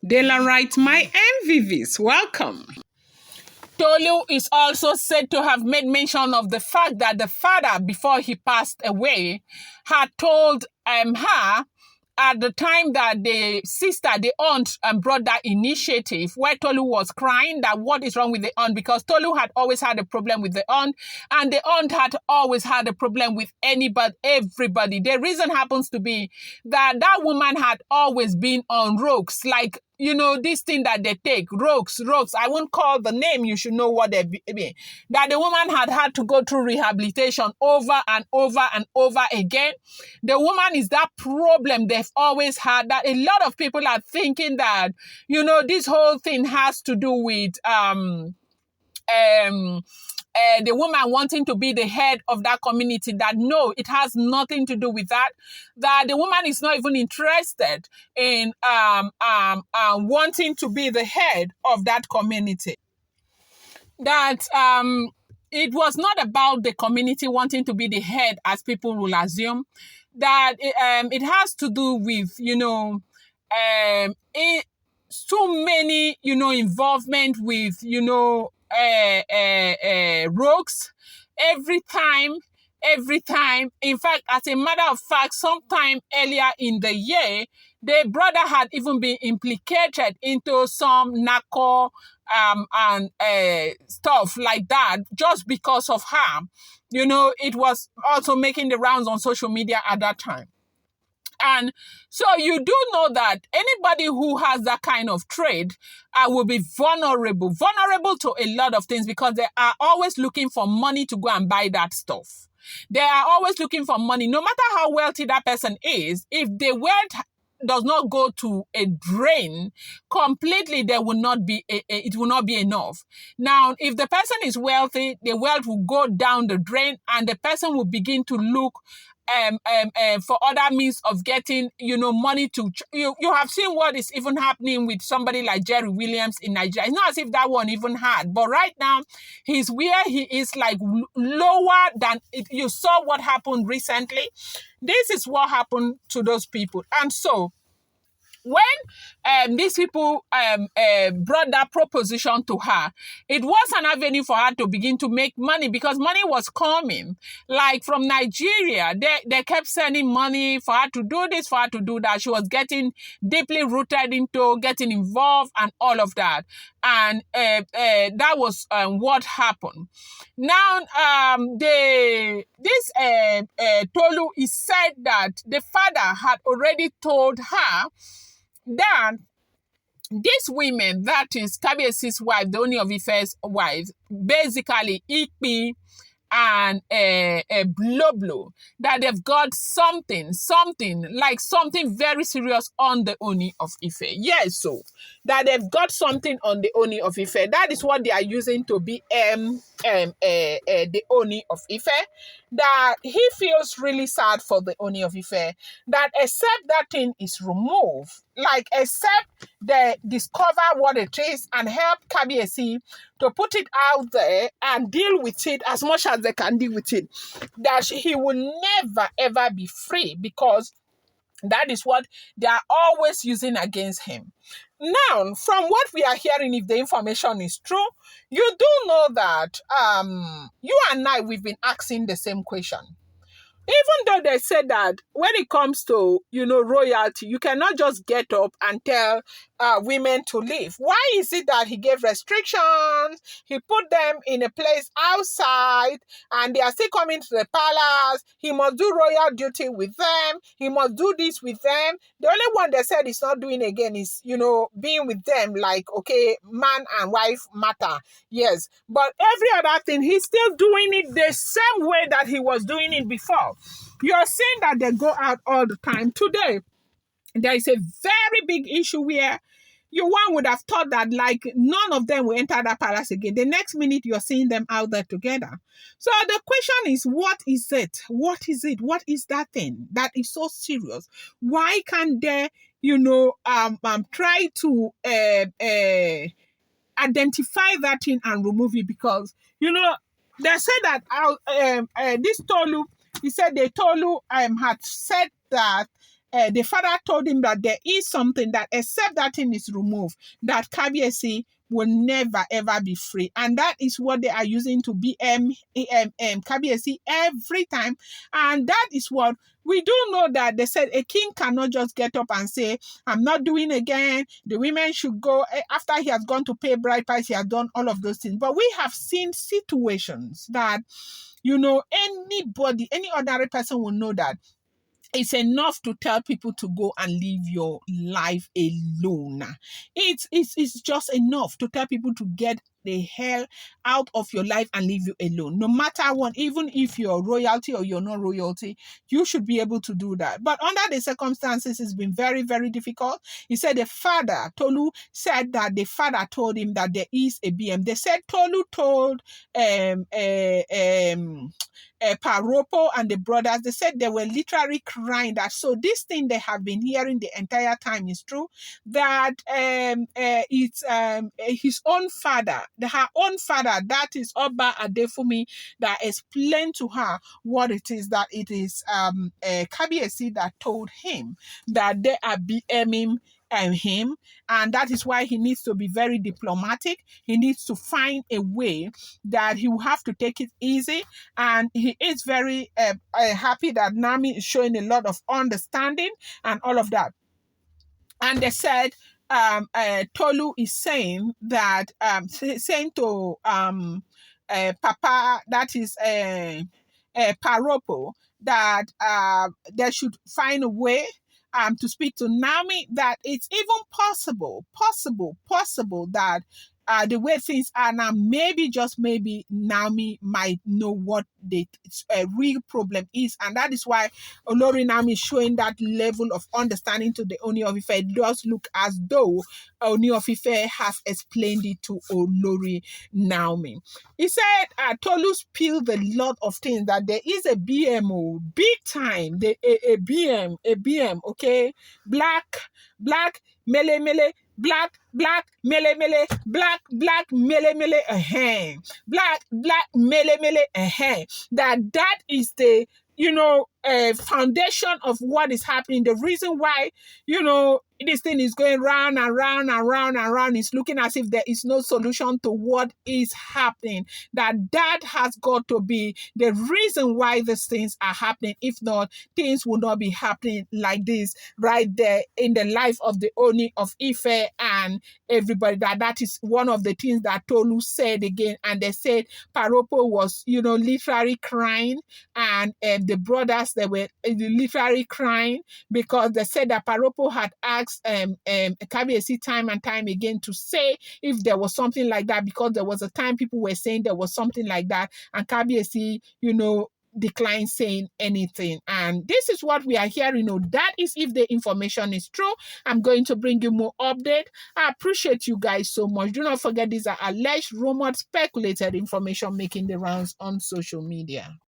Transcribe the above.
Daylight, my MVVs, welcome. Tolu is also said to have made mention of the fact that the father, before he passed away, had told her at the time that the sister, the aunt, brought that initiative where Tolu was crying that what is wrong with the aunt, because Tolu had always had a problem with the aunt, and the aunt had always had a problem with everybody. The reason happens to be that that woman had always been on ropes, like, you know, this thing that they take, ropes. I won't call the name, you should know what they mean. That the woman had to go through rehabilitation over and over and over again. The woman is that problem they've always had, that a lot of people are thinking that, you know, this whole thing has to do with the woman wanting to be the head of that community. That no, it has nothing to do with that. That the woman is not even interested in wanting to be the head of that community. That it was not about the community wanting to be the head, as people will assume. That it has to do with, you know, too many, you know, involvement with, you know, rogues every time. In fact, as a matter of fact, sometime earlier in the year, the brother had even been implicated into some narco and stuff like that just because of her. You know, it was also making the rounds on social media at that time. And so you do know that anybody who has that kind of trade will be vulnerable to a lot of things, because they are always looking for money to go and buy that stuff. They are always looking for money, no matter how wealthy that person is. If the wealth does not go to a drain completely, there will not be it will not be enough. Now, if the person is wealthy, the wealth will go down the drain, and the person will begin to look for other means of getting, you know, money to you have seen what is even happening with somebody like Jerry Williams in Nigeria. It's not as if that one even had, but right now he's where he is, like lower than it. You saw what happened recently. This is what happened to those people. And so when these people brought that proposition to her, it was an avenue for her to begin to make money, because money was coming. Like from Nigeria, they kept sending money for her to do this, for her to do that. She was getting deeply rooted into getting involved and all of that. And that was what happened. Now, this Tolu is said that the father had already told her that these women, that is Kabiesi's wife, the Ooni of Ife's wife, basically Igbi and Blublo, that they've got something very serious on the Ooni of Ife. Yes, so that they've got something on the Ooni of Ife. That is what they are using to be the Ooni of Ife. That he feels really sad for the Ooni of Ife. That except that thing is removed, like except they discover what it is and help Kabiesi to put it out there and deal with it as much as they can deal with it, that he will never ever be free, because that is what they are always using against him. Now, from what we are hearing, if the information is true, you do know that you and I, we've been asking the same question. Even though they said that when it comes to, you know, royalty, you cannot just get up and tell women to leave. Why is it that he gave restrictions? He put them in a place outside, and they are still coming to the palace. He must do royal duty with them. He must do this with them. The only one they said he's not doing again is, you know, being with them, like, okay, man and wife matter. Yes. But every other thing, he's still doing it the same way that he was doing it before. You're seeing that they go out all the time. Today, there is a very big issue where one would have thought that, like, none of them will enter that palace again. The next minute, you're seeing them out there together. So the question is, what is it? What is it? What is that thing that is so serious? Why can't they, you know, try to identify that thing and remove it? Because, you know, they said that this Tolu, he said the Tolu had said that the father told him that there is something that, except that thing is removed, that Kabiyesi will never ever be free. And that is what they are using to Kabiyesi every time. And that is what we do know, that they said a king cannot just get up and say, I'm not doing again. The women should go. After he has gone to pay bride price, he has done all of those things. But we have seen situations that, anybody, any ordinary person will know that it's enough to tell people to go and live your life alone. It's just enough to tell people to get the hell out of your life and leave you alone. No matter what, even if you're royalty or you're not royalty, you should be able to do that. But under the circumstances, it's been very, very difficult. He said the father, Tolu, said that the father told him that there is a BM. They said Tolu told Paropo and the brothers, they said they were literally crying that, so this thing they have been hearing the entire time is true, that it's his own father, her own father, that is Oba Adefumi, that explained to her what it is, that it is Kabiyesi that told him that they are BMing him, and that is why he needs to be very diplomatic. He needs to find a way that he will have to take it easy, and he is very happy that Naomi is showing a lot of understanding and all of that. And they said Tolu is saying that saying to Papa, that is Paropo, that they should find a way to speak to Naomi, that it's even possible that the way things are now, maybe, just maybe, Naomi might know what the real problem is. And that is why Olori Naomi is showing that level of understanding to the Ooni of Ife. It does look as though Ooni of Ife has explained it to Olori Naomi. He said Tolu spilled a lot of things, that there is a BMO, big time, a BM, okay? Black, mele, black, mele, black, mele, black, mele, that is the foundation of what is happening. The reason why this thing is going round and round and round and round, is looking as if there is no solution to what is happening. That has got to be the reason why these things are happening. If not, things will not be happening like this right there in the life of the Ooni of Ife and everybody. That is one of the things that Tolu said again. And they said Paropo was literally crying, and the brothers, they were literally crying, because they said that Paropo had asked Kabiyesi time and time again to say if there was something like that, because there was a time people were saying there was something like that, and Kabiyesi, declined saying anything. And this is what we are hearing. That is if the information is true. I'm going to bring you more update. I appreciate you guys so much. Do not forget, these are alleged, rumored, speculated information making the rounds on social media.